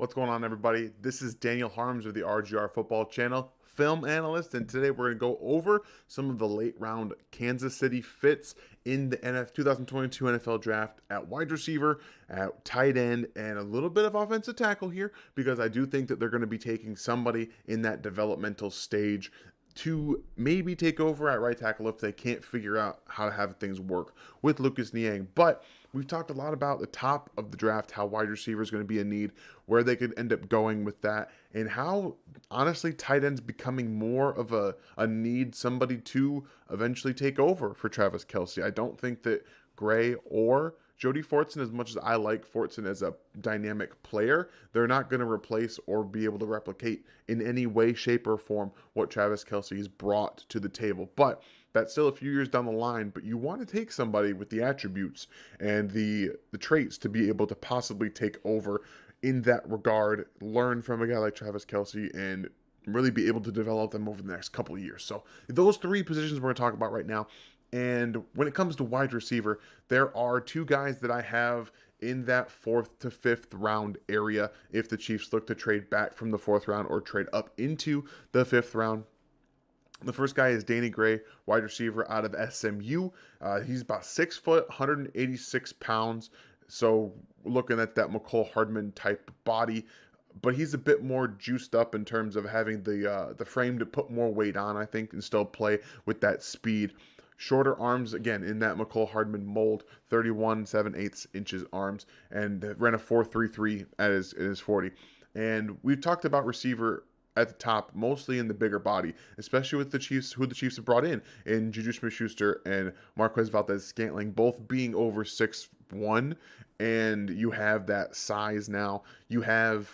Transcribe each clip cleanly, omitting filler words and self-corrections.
What's going on, everybody? This is Daniel Harms of the RGR Football Channel, film analyst, and today we're going to go over some of the late round Kansas City fits in the 2022 NFL Draft at wide receiver, at tight end, and a little bit of offensive tackle here because I do think that they're going to be taking somebody in that developmental stage to maybe take over at right tackle if they can't figure out how to have things work with Lucas Niang. But we've talked a lot about the top of the draft, how wide receiver is going to be a need, where they could end up going with that, and how honestly tight ends becoming more of a need, somebody to eventually take over for Travis Kelce. I don't think that Gray or Jody Fortson, as much as I like Fortson as a dynamic player, they're not going to replace or be able to replicate in any way, shape, or form what Travis Kelce has brought to the table. But that's still a few years down the line, but you want to take somebody with the attributes and the traits to be able to possibly take over in that regard, learn from a guy like Travis Kelce, and really be able to develop them over the next couple of years. So those three positions we're going to talk about right now. And when it comes to wide receiver, there are two guys that I have in that 4th to 5th round area if the Chiefs look to trade back from the 4th round or trade up into the 5th round. The first guy is Danny Gray, wide receiver out of SMU. He's about 6 foot, 186 pounds. So looking at that McCole Hardman type body, but he's a bit more juiced up in terms of having the frame to put more weight on, I think, and still play with that speed. Shorter arms, again, in that McCole Hardman mold, 31 7/8 inches arms, and ran a 4.33 at his 40. And we've talked about receiver at the top, mostly in the bigger body, especially with the Chiefs, who the Chiefs have brought in Juju Smith-Schuster and Marquez Valdez-Scantling, both being over 6'1", and you have that size now. You have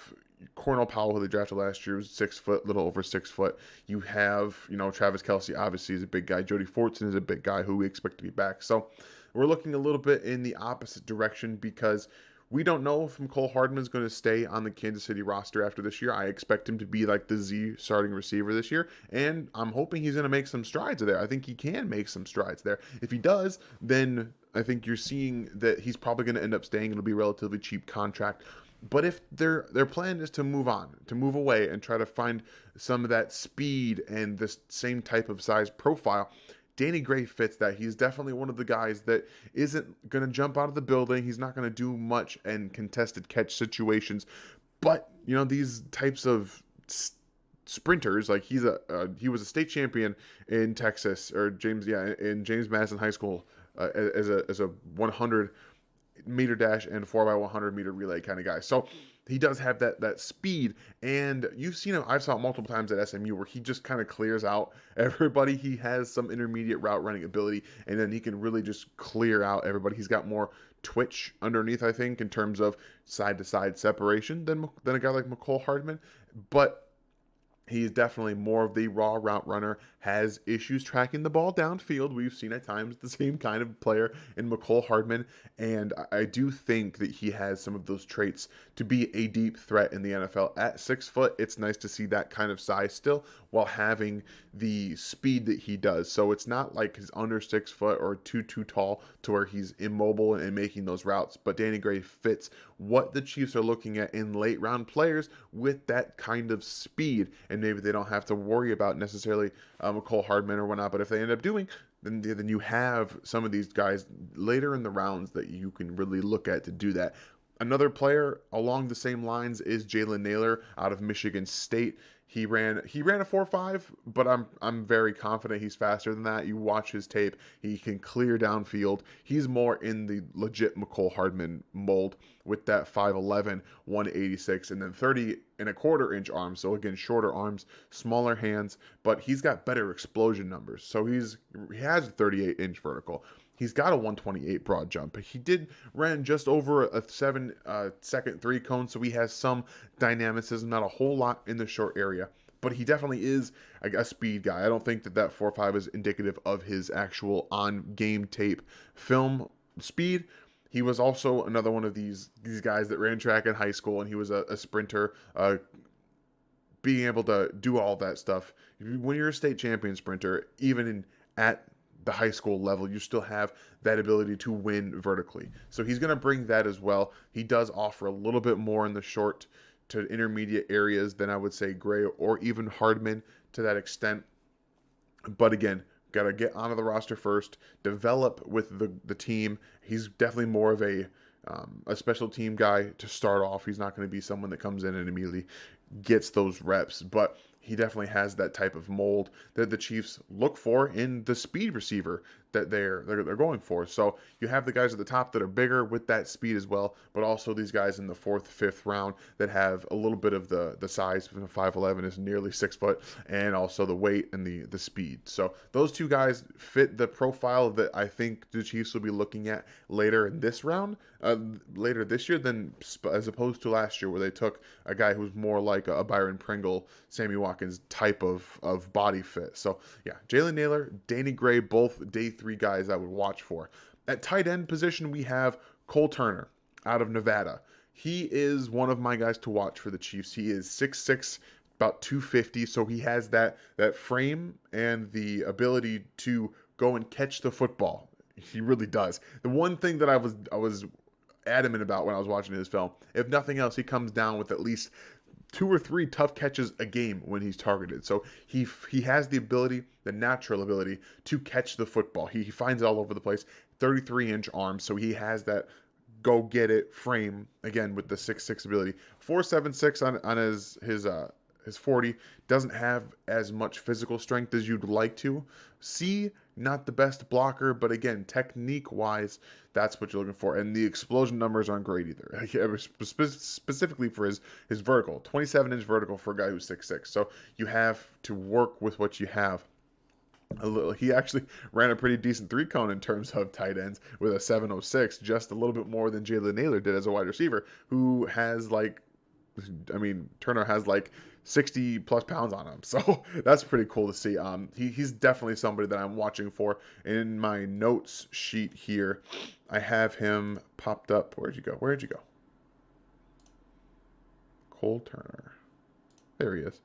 Cornell Powell, who they drafted last year, was 6 foot, little over 6 foot. You have, Travis Kelce, obviously, is a big guy. Jody Fortson is a big guy who we expect to be back. So we're looking a little bit in the opposite direction because we don't know if McCole Hardman is going to stay on the Kansas City roster after this year. I expect him to be like the Z starting receiver this year, and I'm hoping he's going to make some strides there. I think he can make some strides there. If he does, then I think you're seeing that he's probably going to end up staying. It'll be a relatively cheap contract. But if their plan is to move on, to move away and try to find some of that speed and this same type of size profile, Danny Gray fits that. He's definitely one of the guys that isn't going to jump out of the building. He's not going to do much in contested catch situations. But, these types of sprinters, like he was a state champion in Texas, or in James Madison High School as a 100 meter dash and 4x100 meter relay kind of guy. So he does have that speed, and you've seen him. I've saw it multiple times at SMU where he just kind of clears out everybody. He has some intermediate route running ability, and then he can really just clear out everybody. He's got more twitch underneath, I think, in terms of side to side separation than a guy like McCole Hardman, but he's definitely more of the raw route runner, has issues tracking the ball downfield. We've seen at times the same kind of player in McCole Hardman, and I do think that he has some of those traits to be a deep threat in the NFL. At 6 foot, it's nice to see that kind of size still while having the speed that he does. So it's not like he's under 6 foot or too tall to where he's immobile and making those routes, but Danny Gray fits what the Chiefs are looking at in late round players with that kind of speed, and maybe they don't have to worry about necessarily McCole Hardman or whatnot, but if they end up doing, then you have some of these guys later in the rounds that you can really look at to do that. Another player along the same lines is Jalen Nayl out of Michigan State. He ran a 4.5, but I'm very confident he's faster than that. You watch his tape, he can clear downfield. He's more in the legit McCole Hardman mold with that 5'11", 186, and then 30.25-inch arms. So again, shorter arms, smaller hands, but he's got better explosion numbers. So he has a 38-inch vertical. He's got a 128 broad jump. He ran just over a 7-second 3-cone, so he has some dynamicism, not a whole lot in the short area. But he definitely is a speed guy. I don't think that 4.5 is indicative of his actual on-game tape film speed. He was also another one of these guys that ran track in high school, and he was a sprinter, being able to do all that stuff. When you're a state champion sprinter, even at the high school level, you still have that ability to win vertically. So he's going to bring that as well. He does offer a little bit more in the short to intermediate areas than I would say Gray or even Hardman to that extent. But again, got to get onto the roster first, develop with the team. He's definitely more of a special team guy to start off. He's not going to be someone that comes in and immediately gets those reps, but he definitely has that type of mold that the Chiefs look for in the speed receiver that they're going for. So you have the guys at the top that are bigger with that speed as well, but also these guys in the 4th, 5th round that have a little bit of the size. 5'11" is nearly 6 foot, and also the weight and the speed. So those two guys fit the profile that I think the Chiefs will be looking at later in this round, later this year, than as opposed to last year where they took a guy who's more like a Byron Pringle, Sammy Watkins type of body fit. So yeah, Jalen Nayl, Danny Gray, both day 3 guys I would watch for. At tight end position, we have Cole Turner out of Nevada. He is one of my guys to watch for the Chiefs. He is 6'6", about 250, so he has that frame and the ability to go and catch the football. He really does. The one thing that I was adamant about when I was watching his film, if nothing else, he comes down with at least 2 or 3 tough catches a game when he's targeted. So he has the ability, the natural ability to catch the football. He finds it all over the place. 33-inch arms, so he has that go get it frame again with the 6'6" ability. 4.76 on his 40. Doesn't have as much physical strength as you'd like to see. Not the best blocker, but again, technique wise, that's what you're looking for. And the explosion numbers aren't great either. Specifically for his vertical, 27-inch vertical for a guy who's 6'6". So you have to work with what you have. He actually ran a pretty decent 3-cone in terms of tight ends with a 7.06, just a little bit more than Jalen Nayl did as a wide receiver, who has Turner has 60 plus pounds on him. So that's pretty cool to see. He's definitely somebody that I'm watching for. In my notes sheet here, I have him popped up. Where'd you go? Cole Turner. There he is.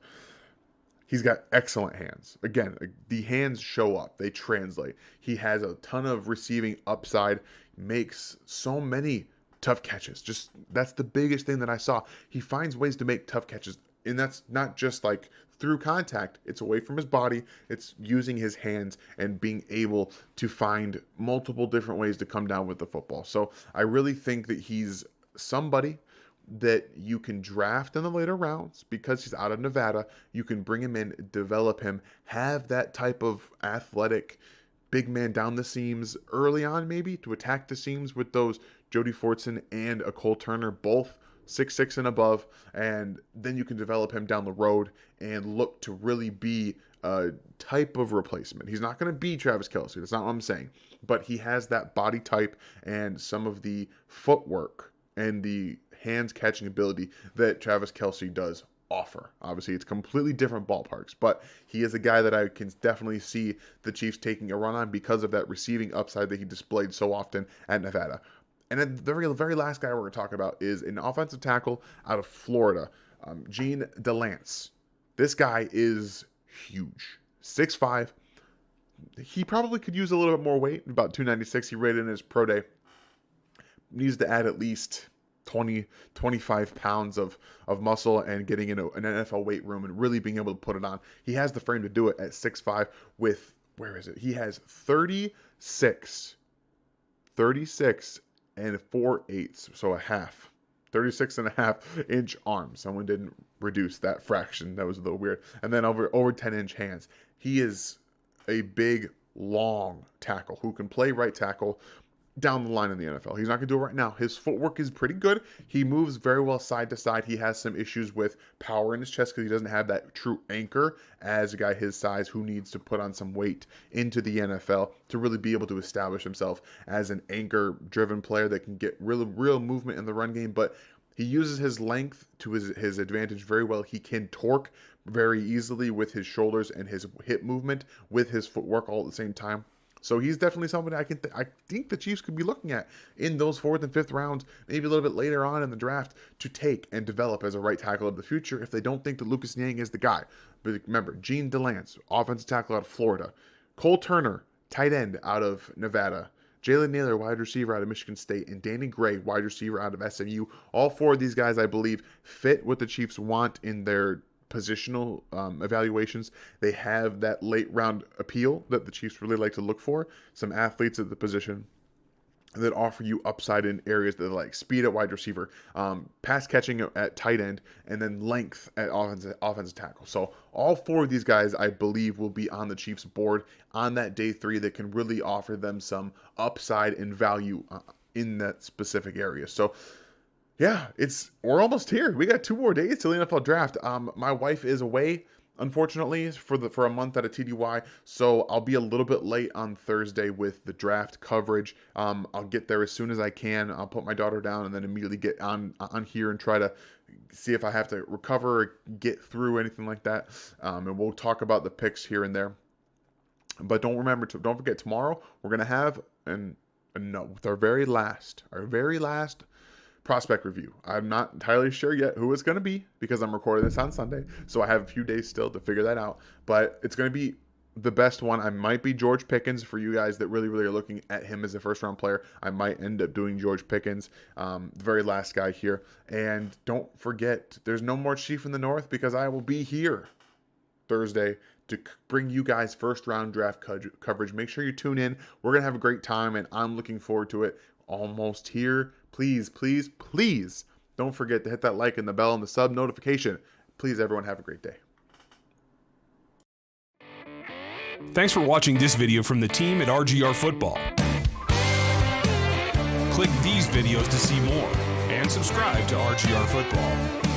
He's got excellent hands. Again, the hands show up. They translate. He has a ton of receiving upside, makes so many tough catches. That's the biggest thing that I saw. He finds ways to make tough catches. And that's not just through contact. It's away from his body. It's using his hands and being able to find multiple different ways to come down with the football. So I really think that he's somebody that you can draft in the later rounds because he's out of Nevada. You can bring him in, develop him, have that type of athletic big man down the seams early on, maybe to attack the seams with those Jody Fortson and a Cole Turner, both 6'6" and above, and then you can develop him down the road and look to really be a type of replacement. He's not going to be Travis Kelce. That's not what I'm saying. But he has that body type and some of the footwork and the hands catching ability that Travis Kelce does offer. Obviously, it's completely different ballparks, but he is a guy that I can definitely see the Chiefs taking a run on because of that receiving upside that he displayed so often at Nevada. And then the very last guy we're going to talk about is an offensive tackle out of Florida, Gene DeLance. This guy is huge, 6'5". He probably could use a little bit more weight, about 296 he rated in his pro day. Needs to add at least 25 pounds of muscle and getting into an NFL weight room and really being able to put it on. He has the frame to do it at 6'5" with, he has 36 and 4/8, so a half. 36 and a half inch arms. Someone didn't reduce that fraction. That was a little weird. And then over 10-inch hands. He is a big, long tackle who can play right tackle down the line in the NFL. He's not going to do it right now. His footwork is pretty good. He moves very well side to side. He has some issues with power in his chest because he doesn't have that true anchor as a guy his size who needs to put on some weight into the NFL to really be able to establish himself as an anchor-driven player that can get real movement in the run game. But he uses his length to his advantage very well. He can torque very easily with his shoulders and his hip movement with his footwork all at the same time. So he's definitely somebody I think the Chiefs could be looking at in those 4th and 5th rounds, maybe a little bit later on in the draft, to take and develop as a right tackle of the future if they don't think that Lucas Niang is the guy. But remember, Gene DeLance, offensive tackle out of Florida. Cole Turner, tight end out of Nevada. Jalen Nayl, wide receiver out of Michigan State, and Danny Gray, wide receiver out of SMU. All four of these guys, I believe, fit what the Chiefs want in their positional evaluations. They have that late round appeal that the Chiefs really like to look for. Some athletes at the position that offer you upside in areas that are like speed at wide receiver, pass catching at tight end, and then length at offensive tackle. So all four of these guys, I believe, will be on the Chiefs board on that day 3 that can really offer them some upside and value in that specific area. So yeah, we're almost here. We got 2 more days till the NFL draft. My wife is away, unfortunately, for a month at a TDY, so I'll be a little bit late on Thursday with the draft coverage. I'll get there as soon as I can. I'll put my daughter down and then immediately get on here and try to see if I have to recover or get through anything like that. And we'll talk about the picks here and there. But don't forget, tomorrow we're gonna have with our very last prospect review. I'm not entirely sure yet who it's going to be because I'm recording this on Sunday, so I have a few days still to figure that out, but it's going to be the best one. I might be George Pickens for you guys that really, really are looking at him as a first-round player. I might end up doing George Pickens, the very last guy here. And don't forget, there's no more Chief in the North because I will be here Thursday to bring you guys first-round draft coverage. Make sure you tune in. We're going to have a great time, and I'm looking forward to it. Almost here. Please, please, please don't forget to hit that like and the bell and the sub notification. Please, everyone, have a great day. Thanks for watching this video from the team at RGR Football. Click these videos to see more and subscribe to RGR Football.